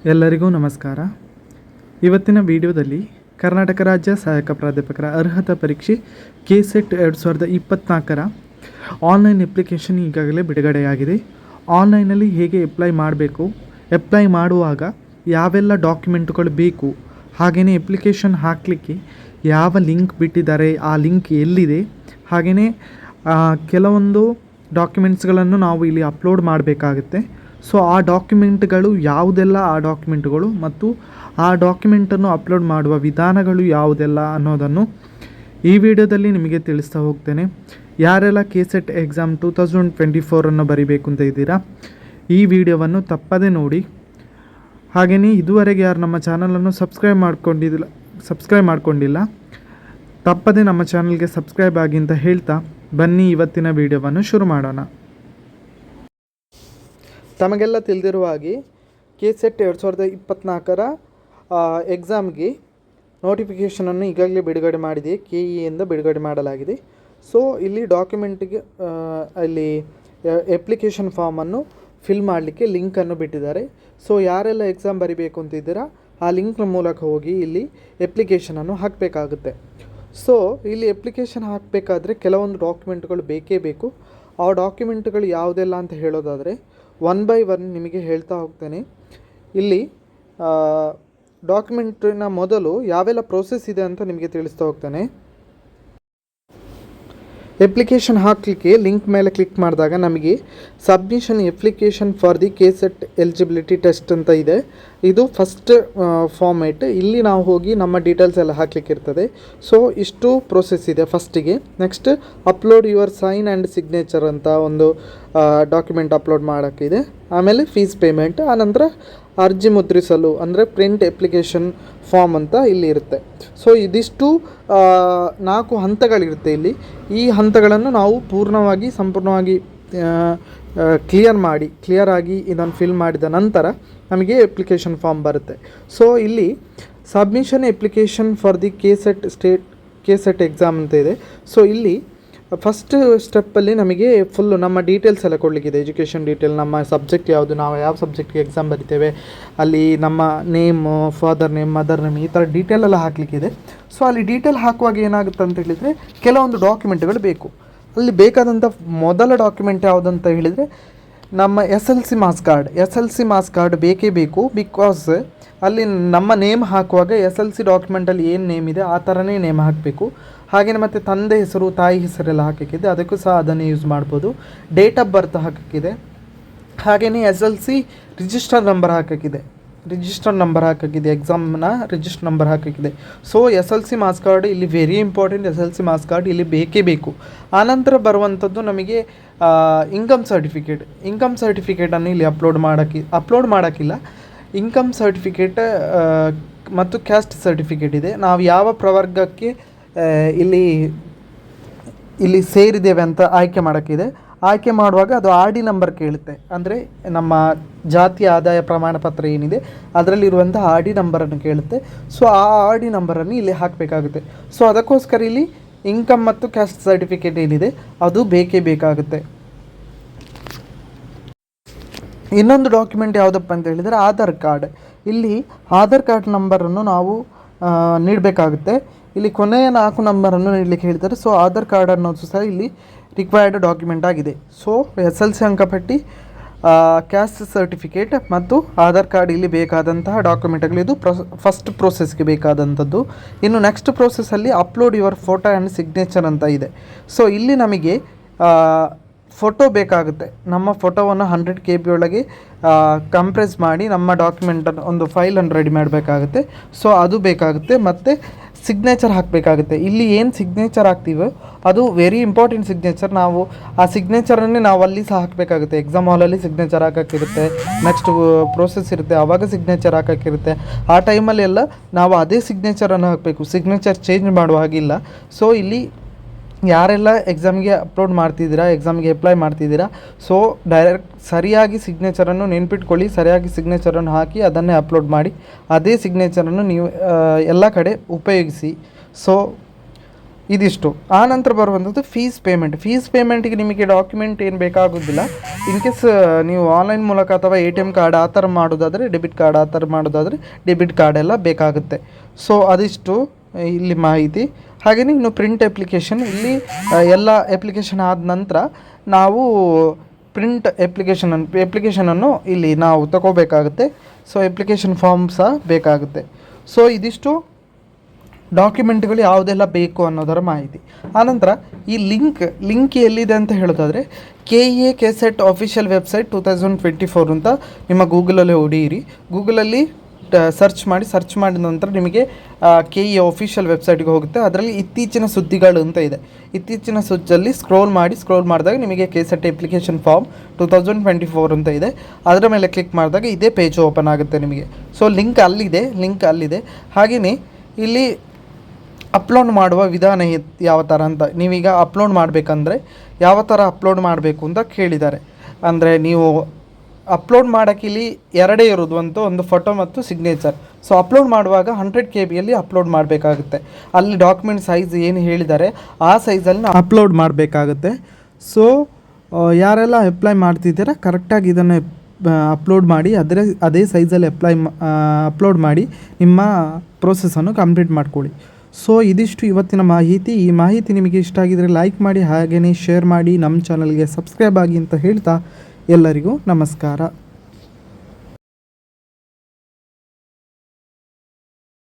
ಎಲ್ಲರಿಗೂ ನಮಸ್ಕಾರ. ಇವತ್ತಿನ ವಿಡಿಯೋದಲ್ಲಿ ಕರ್ನಾಟಕ ರಾಜ್ಯ ಸಹಾಯಕ ಪ್ರಾಧ್ಯಾಪಕರ ಅರ್ಹತಾ ಪರೀಕ್ಷೆ KCET 2024ರ ಆನ್ಲೈನ್ ಅಪ್ಲಿಕೇಶನ್ ಈಗಾಗಲೇ ಬಿಡುಗಡೆಯಾಗಿದೆ. ಆನ್ಲೈನಲ್ಲಿ ಹೇಗೆ ಅಪ್ಲೈ ಮಾಡಬೇಕು, ಅಪ್ಲೈ ಮಾಡುವಾಗ ಯಾವೆಲ್ಲ ಡಾಕ್ಯುಮೆಂಟ್ಗಳು ಬೇಕು, ಹಾಗೆಯೇ ಅಪ್ಲಿಕೇಶನ್ ಹಾಕಲಿಕ್ಕೆ ಯಾವ ಲಿಂಕ್ ಬಿಟ್ಟಿದ್ದಾರೆ, ಆ ಲಿಂಕ್ ಎಲ್ಲಿದೆ, ಹಾಗೆಯೇ ಕೆಲವೊಂದು ಡಾಕ್ಯುಮೆಂಟ್ಸ್ಗಳನ್ನು ನಾವು ಇಲ್ಲಿ ಅಪ್ಲೋಡ್ ಮಾಡಬೇಕಾಗುತ್ತೆ. ಸೊ ಆ ಡಾಕ್ಯುಮೆಂಟ್ಗಳು ಯಾವುದೆಲ್ಲ ಮತ್ತು ಆ ಡಾಕ್ಯುಮೆಂಟನ್ನು ಅಪ್ಲೋಡ್ ಮಾಡುವ ವಿಧಾನಗಳು ಯಾವುದೆಲ್ಲ ಅನ್ನೋದನ್ನು ಈ ವಿಡಿಯೋದಲ್ಲಿ ನಿಮಗೆ ತಿಳಿಸ್ತಾ ಹೋಗ್ತೇನೆ. ಯಾರೆಲ್ಲ KCET ಎಕ್ಸಾಮ್ 2024 ಬರೀಬೇಕು ಅಂತ ಇದ್ದೀರಾ, ಈ ವಿಡಿಯೋವನ್ನು ತಪ್ಪದೇ ನೋಡಿ. ಹಾಗೆಯೇ ಇದುವರೆಗೆ ಯಾರು ನಮ್ಮ ಚಾನಲನ್ನು ಸಬ್ಸ್ಕ್ರೈಬ್ ಮಾಡ್ಕೊಂಡಿಲ್ಲ ತಪ್ಪದೇ ನಮ್ಮ ಚಾನಲ್ಗೆ ಸಬ್ಸ್ಕ್ರೈಬ್ ಆಗಿ ಅಂತ ಹೇಳ್ತಾ ಬನ್ನಿ ಇವತ್ತಿನ ವಿಡಿಯೋವನ್ನು ಶುರು ಮಾಡೋಣ. ತಮಗೆಲ್ಲ ತಿಳಿದಿರುವ ಹಾಗೆ KCET 2024ರ ಎಕ್ಸಾಮ್ಗೆ ನೋಟಿಫಿಕೇಷನನ್ನು ಈಗಾಗಲೇ ಬಿಡುಗಡೆ ಮಾಡಿದೆ, KEಯಿಂದ ಬಿಡುಗಡೆ ಮಾಡಲಾಗಿದೆ. ಸೊ ಇಲ್ಲಿ ಡಾಕ್ಯುಮೆಂಟಿಗೆ ಅಲ್ಲಿ ಅಪ್ಲಿಕೇಶನ್ ಫಾರ್ಮನ್ನು ಫಿಲ್ ಮಾಡಲಿಕ್ಕೆ ಲಿಂಕನ್ನು ಬಿಟ್ಟಿದ್ದಾರೆ. ಸೊ ಯಾರೆಲ್ಲ ಎಕ್ಸಾಮ್ ಬರಿಬೇಕು ಅಂತಿದ್ದೀರಾ ಆ ಲಿಂಕ್ನ ಮೂಲಕ ಹೋಗಿ ಇಲ್ಲಿ ಅಪ್ಲಿಕೇಶನನ್ನು ಹಾಕಬೇಕಾಗುತ್ತೆ. ಸೊ ಇಲ್ಲಿ ಅಪ್ಲಿಕೇಶನ್ ಹಾಕಬೇಕಾದ್ರೆ ಕೆಲವೊಂದು ಡಾಕ್ಯುಮೆಂಟ್ಗಳು ಬೇಕೇ ಬೇಕು. ಆ ಡಾಕ್ಯುಮೆಂಟ್ಗಳು ಯಾವುದೆಲ್ಲ ಅಂತ ಹೇಳೋದಾದರೆ 1 by 1 ನಿಮಗೆ ಹೇಳ್ತಾ ಹೋಗ್ತೇನೆ. ಇಲ್ಲಿ ಡಾಕ್ಯುಮೆಂಟಿನ ಮೊದಲು ಯಾವೆಲ್ಲ ಪ್ರೋಸೆಸ್ ಇದೆ ಅಂತ ನಿಮಗೆ ತಿಳಿಸ್ತಾ ಹೋಗ್ತೇನೆ. ಅಪ್ಲಿಕೇಶನ್ ಹಾಕಲಿಕ್ಕೆ ಲಿಂಕ್ ಮೇಲೆ ಕ್ಲಿಕ್ ಮಾಡಿದಾಗ ನಮಗೆ submission application for the KCET eligibility test ಅಂತ ಇದೆ. ಇದು ಫಸ್ಟ್ ಫಾರ್ಮೇಟ್. ಇಲ್ಲಿ ನಾವು ಹೋಗಿ ನಮ್ಮ ಡೀಟೇಲ್ಸ್ ಎಲ್ಲ ಹಾಕಲಿಕ್ಕೆ ಇರ್ತದೆ. ಸೊ ಇಷ್ಟು ಪ್ರೋಸೆಸ್ ಇದೆ ಫಸ್ಟಿಗೆ. Next upload your sign and signature ಅಂತ ಒಂದು ಡಾಕ್ಯುಮೆಂಟ್ ಅಪ್ಲೋಡ್ ಮಾಡೋಕ್ಕಿದೆ. ಆಮೇಲೆ ಫೀಸ್ ಪೇಮೆಂಟ್, ಆನಂತರ ಅರ್ಜಿ ಮುದ್ರಿಸಲು ಅಂದರೆ ಪ್ರಿಂಟ್ ಅಪ್ಲಿಕೇಶನ್ ಫಾರ್ಮ್ ಅಂತ ಇಲ್ಲಿ ಇರುತ್ತೆ. ಸೊ ಇದಿಷ್ಟು 4 ಹಂತಗಳಿರುತ್ತೆ ಇಲ್ಲಿ. ಈ ಹಂತಗಳನ್ನು ನಾವು ಸಂಪೂರ್ಣವಾಗಿ ಕ್ಲಿಯರ್ ಆಗಿ ಇದನ್ನು ಫಿಲ್ ಮಾಡಿದ ನಂತರ ನಮಗೆ ಅಪ್ಲಿಕೇಶನ್ ಫಾರ್ಮ್ ಬರುತ್ತೆ. ಸೊ ಇಲ್ಲಿ submission application for the KCET exam ಅಂತ ಇದೆ. ಸೊ ಇಲ್ಲಿ ಫಸ್ಟ್ ಸ್ಟೆಪ್ಪಲ್ಲಿ ನಮಗೆ ಫುಲ್ಲು ನಮ್ಮ ಡೀಟೇಲ್ಸ್ ಎಲ್ಲ ಕೊಡಲಿಕ್ಕಿದೆ. ಎಜುಕೇಷನ್ ಡೀಟೇಲ್, ನಮ್ಮ ಸಬ್ಜೆಕ್ಟ್ ಯಾವುದು, ನಾವು ಯಾವ ಸಬ್ಜೆಕ್ಟ್ಗೆ ಎಕ್ಸಾಮ್ ಬರಿತೇವೆ, ಅಲ್ಲಿ ನಮ್ಮ name, father name, mother name, ಈ ಥರ ಡೀಟೇಲೆಲ್ಲ ಹಾಕಲಿಕ್ಕಿದೆ. ಸೊ ಅಲ್ಲಿ ಡೀಟೇಲ್ ಹಾಕುವಾಗ ಏನಾಗುತ್ತೆ ಅಂತ ಹೇಳಿದರೆ ಕೆಲವೊಂದು ಡಾಕ್ಯುಮೆಂಟ್ಗಳು ಬೇಕು. ಅಲ್ಲಿ ಬೇಕಾದಂಥ ಮೊದಲ ಡಾಕ್ಯುಮೆಂಟ್ ಯಾವುದಂತ ಹೇಳಿದರೆ ನಮ್ಮ SLC ಮಾರ್ಕ್ಸ್ ಕಾರ್ಡ್ ಬೇಕೇ ಬೇಕು. ಬಿಕಾಸ್ ಅಲ್ಲಿ ನಮ್ಮ ನೇಮ್ ಹಾಕುವಾಗ SLC ಡಾಕ್ಯುಮೆಂಟಲ್ಲಿ ಏನು ನೇಮ್ ಇದೆ ಆ ಥರನೇ ನೇಮ್ ಹಾಕಬೇಕು. ಹಾಗೆಯೇ ಮತ್ತು ತಂದೆ ಹೆಸರು, ತಾಯಿ ಹೆಸರೆಲ್ಲ ಹಾಕೋಕ್ಕಿದೆ, ಅದಕ್ಕೂ ಸಹ ಅದನ್ನೇ ಯೂಸ್ ಮಾಡ್ಬೋದು. ಡೇಟ್ ಆಫ್ ಬರ್ತ್ ಹಾಕೋಕ್ಕಿದೆ. ಹಾಗೆಯೇ SLC ರಿಜಿಸ್ಟರ್ ನಂಬರ್ ಹಾಕೋಕ್ಕಿದೆ, ಎಕ್ಸಾಮ್ನ ರಿಜಿಸ್ಟರ್ ನಂಬರ್ ಹಾಕೋಕ್ಕಿದೆ. ಸೊ SLC ಮಾರ್ಕ್ಸ್ ಕಾರ್ಡ್ ಇಲ್ಲಿ very important. SLC marks card ಇಲ್ಲಿ ಬೇಕೇ ಬೇಕು. ಆನಂತರ ಬರುವಂಥದ್ದು ನಮಗೆ ಇನ್ಕಮ್ ಸರ್ಟಿಫಿಕೇಟನ್ನು ಇಲ್ಲಿ ಅಪ್ಲೋಡ್ ಮಾಡೋಕ್ಕಿಲ್ಲ. ಇನ್ಕಮ್ ಸರ್ಟಿಫಿಕೇಟ್ ಮತ್ತು ಕ್ಯಾಸ್ಟ್ ಸರ್ಟಿಫಿಕೇಟ್ ಇದೆ. ನಾವು ಯಾವ ಪ್ರವರ್ಗಕ್ಕೆ ಇಲ್ಲಿ ಸೇರಿದ್ದೇವೆ ಅಂತ ಆಯ್ಕೆ ಮಾಡೋಕ್ಕಿದೆ. ಆಯ್ಕೆ ಮಾಡುವಾಗ ಅದು RD ನಂಬರ್ ಕೇಳುತ್ತೆ. ಅಂದರೆ ನಮ್ಮ ಜಾತಿಯ ಆದಾಯ ಪ್ರಮಾಣ ಪತ್ರ ಏನಿದೆ ಅದರಲ್ಲಿರುವಂಥ RD ನಂಬರನ್ನು ಕೇಳುತ್ತೆ. ಸೊ ಆ RD ನಂಬರನ್ನು ಇಲ್ಲಿ ಹಾಕಬೇಕಾಗುತ್ತೆ. ಸೊ ಅದಕ್ಕೋಸ್ಕರ ಇಲ್ಲಿ ಇನ್ಕಮ್ ಮತ್ತು ಕ್ಯಾಸ್ಟ್ ಸರ್ಟಿಫಿಕೇಟ್ ಏನಿದೆ ಅದು ಬೇಕೇ ಬೇಕಾಗುತ್ತೆ. ಇನ್ನೊಂದು ಡಾಕ್ಯುಮೆಂಟ್ ಯಾವುದಪ್ಪ ಅಂತ ಹೇಳಿದರೆ ಆಧಾರ್ ಕಾರ್ಡ್. ಇಲ್ಲಿ ಆಧಾರ್ ಕಾರ್ಡ್ ನಂಬರನ್ನು ನಾವು ನೀಡಬೇಕಾಗುತ್ತೆ. ಇಲ್ಲಿ ಕೊನೆಯ 4 ನಂಬರನ್ನು ನೀಡಲಿಕ್ಕೆ ಹೇಳ್ತಾರೆ. ಸೊ ಆಧಾರ್ ಕಾರ್ಡ್ ಅನ್ನೋದು ಸಹ ಇಲ್ಲಿ ರಿಕ್ವೈರ್ಡ್ ಡಾಕ್ಯುಮೆಂಟ್ ಆಗಿದೆ. ಸೊ SLC ಅಂಕಪಟ್ಟಿ, ಕ್ಯಾಸ್ಟ್ ಸರ್ಟಿಫಿಕೇಟ್ ಮತ್ತು ಆಧಾರ್ ಕಾರ್ಡ್ ಇಲ್ಲಿ ಬೇಕಾದಂತಹ ಡಾಕ್ಯುಮೆಂಟ್ಗಳು. ಇದು ಫಸ್ಟ್ ಪ್ರೋಸೆಸ್ಗೆ ಬೇಕಾದಂಥದ್ದು. ಇನ್ನು ನೆಕ್ಸ್ಟ್ ಪ್ರೋಸೆಸ್ಸಲ್ಲಿ upload your photo and signature ಅಂತ ಇದೆ. ಸೊ ಇಲ್ಲಿ ನಮಗೆ ಫೋಟೋ ಬೇಕಾಗುತ್ತೆ. ನಮ್ಮ ಫೋಟೋವನ್ನು 100 KB ಒಳಗೆ ಕಂಪ್ರೆಸ್ ಮಾಡಿ ನಮ್ಮ ಡಾಕ್ಯುಮೆಂಟನ್ನು ಒಂದು ಫೈಲನ್ನು ರೆಡಿ ಮಾಡಬೇಕಾಗುತ್ತೆ. ಸೊ ಅದು ಬೇಕಾಗುತ್ತೆ. ಮತ್ತು ಸಿಗ್ನೇಚರ್ ಹಾಕಬೇಕಾಗುತ್ತೆ. ಇಲ್ಲಿ ಏನು ಸಿಗ್ನೇಚರ್ ಹಾಕ್ತೀವೋ ಅದು ವೆರಿ ಇಂಪಾರ್ಟೆಂಟ್ ಸಿಗ್ನೇಚರ್. ನಾವು ಆ ಸಿಗ್ನೇಚರನ್ನೇ ನಾವು ಅಲ್ಲಿ ಸಹ ಹಾಕಬೇಕಾಗುತ್ತೆ. ಎಕ್ಸಾಮ್ ಹಾಲಲ್ಲಿ ಸಿಗ್ನೇಚರ್ ಹಾಕೋಕ್ಕಿರುತ್ತೆ, ನೆಕ್ಸ್ಟ್ ಪ್ರೋಸೆಸ್ ಇರುತ್ತೆ, ಆವಾಗ ಸಿಗ್ನೇಚರ್ ಹಾಕೋಕ್ಕಿರುತ್ತೆ. ಆ ಟೈಮಲ್ಲಿ ಎಲ್ಲ ನಾವು ಅದೇ ಸಿಗ್ನೇಚರನ್ನು ಹಾಕಬೇಕು, ಸಿಗ್ನೇಚರ್ ಚೇಂಜ್ ಮಾಡುವ ಹಾಗಿಲ್ಲ. ಸೊ ಇಲ್ಲಿ ಯಾರೆಲ್ಲ ಎಕ್ಸಾಮ್ಗೆ ಅಪ್ಲೈ ಮಾಡ್ತಿದ್ದೀರಾ ಸೊ ಡೈರೆಕ್ಟ್ ಸರಿಯಾಗಿ ಸಿಗ್ನೇಚರನ್ನು ನೆನ್ಪಿಟ್ಕೊಳ್ಳಿ, ಸರಿಯಾಗಿ ಸಿಗ್ನೇಚರನ್ನು ಹಾಕಿ ಅದನ್ನೇ ಅಪ್ಲೋಡ್ ಮಾಡಿ. ಅದೇ ಸಿಗ್ನೇಚರನ್ನು ನೀವು ಎಲ್ಲ ಕಡೆ ಉಪಯೋಗಿಸಿ. ಸೊ ಇದಿಷ್ಟು. ಆ ನಂತರ ಬರುವಂಥದ್ದು ಫೀಸ್ ಪೇಮೆಂಟಿಗೆ ನಿಮಗೆ ಡಾಕ್ಯುಮೆಂಟ್ ಏನು ಬೇಕಾಗೋದಿಲ್ಲ. ಇನ್ ಕೇಸ್ ನೀವು ಆನ್ಲೈನ್ ಮೂಲಕ ಅಥವಾ ATM ಕಾರ್ಡ್ ಆ ಥರ ಮಾಡೋದಾದರೆ, ಡೆಬಿಟ್ ಕಾರ್ಡ್ ಆ ಥರ ಮಾಡೋದಾದರೆ ಡೆಬಿಟ್ ಕಾರ್ಡ್ ಎಲ್ಲ ಬೇಕಾಗುತ್ತೆ. ಸೊ ಅದಿಷ್ಟು ಇಲ್ಲಿ ಮಾಹಿತಿ. ಹಾಗೆಯೇ ಇನ್ನು ಪ್ರಿಂಟ್ ಅಪ್ಲಿಕೇಶನ್, ಇಲ್ಲಿ ಎಲ್ಲ ಅಪ್ಲಿಕೇಶನ್ ಆದ ನಂತರ ನಾವು ಪ್ರಿಂಟ್ ಅಪ್ಲಿಕೇಶನನ್ನು ಇಲ್ಲಿ ನಾವು ತಗೋಬೇಕಾಗುತ್ತೆ. ಸೊ ಅಪ್ಲಿಕೇಶನ್ ಫಾರ್ಮ್ ಸಹ ಬೇಕಾಗುತ್ತೆ. ಸೊ ಇದಿಷ್ಟು ಡಾಕ್ಯುಮೆಂಟ್ಗಳು ಯಾವುದೆಲ್ಲ ಬೇಕು ಅನ್ನೋದರ ಮಾಹಿತಿ. ಆನಂತರ ಈ ಲಿಂಕ್ ಎಲ್ಲಿದೆ ಅಂತ ಹೇಳೋದಾದರೆ KEA KSET ಅಫಿಷಿಯಲ್ ವೆಬ್ಸೈಟ್ 2024 ಅಂತ ನಿಮ್ಮ ಗೂಗಲಲ್ಲಿ ಹೊಡೆಯಿರಿ. ಗೂಗಲಲ್ಲಿ ಸರ್ಚ್ ಮಾಡಿದ ನಂತರ ನಿಮಗೆ KEA ಅಫಿಷಿಯಲ್ ವೆಬ್ಸೈಟ್ಗೆ ಹೋಗುತ್ತೆ. ಅದರಲ್ಲಿ ಇತ್ತೀಚಿನ ಸುದ್ದಿಗಳು ಅಂತ ಇದೆ. ಇತ್ತೀಚಿನ ಸುದ್ದಿಯಲ್ಲಿ ಸ್ಕ್ರೋಲ್ ಮಾಡಿದಾಗ ನಿಮಗೆ KSET ಅಪ್ಲಿಕೇಶನ್ ಫಾರ್ಮ್ 2024 ಅಂತ ಇದೆ. ಅದರ ಮೇಲೆ ಕ್ಲಿಕ್ ಮಾಡಿದಾಗ ಇದೇ ಪೇಜ್ ಓಪನ್ ಆಗುತ್ತೆ ನಿಮಗೆ. ಸೊ ಲಿಂಕ್ ಅಲ್ಲಿದೆ. ಹಾಗೆಯೇ ಇಲ್ಲಿ ಅಪ್ಲೋಡ್ ಮಾಡುವ ವಿಧಾನ ಯಾವ ಥರ ಅಂತ, ನೀವೀಗ ಅಪ್ಲೋಡ್ ಮಾಡಬೇಕಂದ್ರೆ ಯಾವ ಥರ ಅಪ್ಲೋಡ್ ಮಾಡಬೇಕು ಅಂತ ಕೇಳಿದ್ದಾರೆ. ಅಂದರೆ ನೀವು ಅಪ್ಲೋಡ್ ಮಾಡೋಕ್ಕೆ ಇಲ್ಲಿ ಎರಡೇ ಇರೋದು, ಒಂದು ಫೋಟೋ ಮತ್ತು ಸಿಗ್ನೇಚರ್. ಸೊ ಅಪ್ಲೋಡ್ ಮಾಡುವಾಗ 100 KB ಅಪ್ಲೋಡ್ ಮಾಡಬೇಕಾಗುತ್ತೆ. ಅಲ್ಲಿ ಡಾಕ್ಯುಮೆಂಟ್ ಸೈಜ್ ಏನು ಹೇಳಿದ್ದಾರೆ ಆ ಸೈಜಲ್ಲಿ ಅಪ್ಲೋಡ್ ಮಾಡಬೇಕಾಗುತ್ತೆ. ಸೊ ಯಾರೆಲ್ಲ ಅಪ್ಲೈ ಮಾಡ್ತಿದ್ದೀರಾ ಕರೆಕ್ಟಾಗಿ ಇದನ್ನು ಅಪ್ಲೋಡ್ ಮಾಡಿ ಅದೇ ಸೈಜಲ್ಲಿ ಅಪ್ಲೋಡ್ ಮಾಡಿ ನಿಮ್ಮ ಪ್ರೋಸೆಸ್ಸನ್ನು ಕಂಪ್ಲೀಟ್ ಮಾಡ್ಕೊಳ್ಳಿ. ಸೊ ಇದಿಷ್ಟು ಇವತ್ತಿನ ಮಾಹಿತಿ. ಈ ಮಾಹಿತಿ ನಿಮಗೆ ಇಷ್ಟ ಆಗಿದರೆ ಲೈಕ್ ಮಾಡಿ, ಹಾಗೆಯೇ ಶೇರ್ ಮಾಡಿ, ನಮ್ಮ ಚಾನಲ್ಗೆ ಸಬ್ಸ್ಕ್ರೈಬ್ ಆಗಿ ಅಂತ ಹೇಳ್ತಾ ಎಲ್ಲರಿಗೂ ನಮಸ್ಕಾರ.